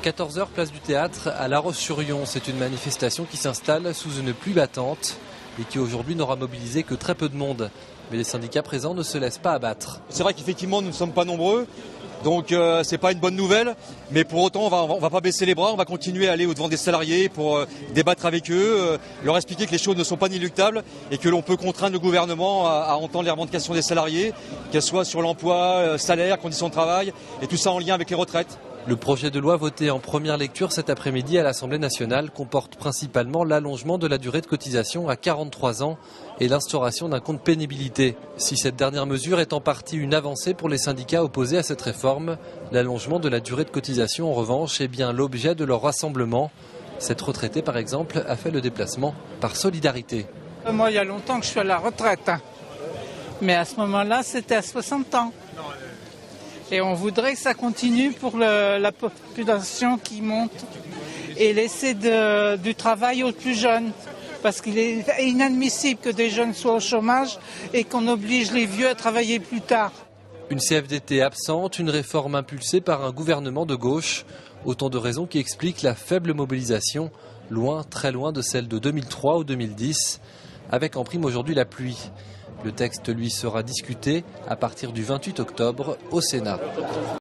14h, place du Théâtre, à La Roche-sur-Yon. C'est une manifestation qui s'installe sous une pluie battante et qui aujourd'hui n'aura mobilisé que très peu de monde. Mais les syndicats présents ne se laissent pas abattre. C'est vrai qu'effectivement nous ne sommes pas nombreux, donc c'est pas une bonne nouvelle. Mais pour autant on va pas baisser les bras, on va continuer à aller au-devant des salariés pour débattre avec eux, leur expliquer que les choses ne sont pas inéluctables et que l'on peut contraindre le gouvernement à entendre les revendications des salariés, qu'elles soient sur l'emploi, salaire, conditions de travail et tout ça en lien avec les retraites. Le projet de loi voté en première lecture cet après-midi à l'Assemblée nationale comporte principalement l'allongement de la durée de cotisation à 43 ans et l'instauration d'un compte pénibilité. Si cette dernière mesure est en partie une avancée pour les syndicats opposés à cette réforme, l'allongement de la durée de cotisation en revanche est bien l'objet de leur rassemblement. Cette retraitée par exemple a fait le déplacement par solidarité. Moi il y a longtemps que je suis à la retraite, mais à ce moment-là c'était à 60 ans. Et on voudrait que ça continue pour la population qui monte et laisser du travail aux plus jeunes. Parce qu'il est inadmissible que des jeunes soient au chômage et qu'on oblige les vieux à travailler plus tard. Une CFDT absente, une réforme impulsée par un gouvernement de gauche. Autant de raisons qui expliquent la faible mobilisation, loin, très loin de celle de 2003 ou 2010, avec en prime aujourd'hui la pluie. Le texte, lui, sera discuté à partir du 28 octobre au Sénat.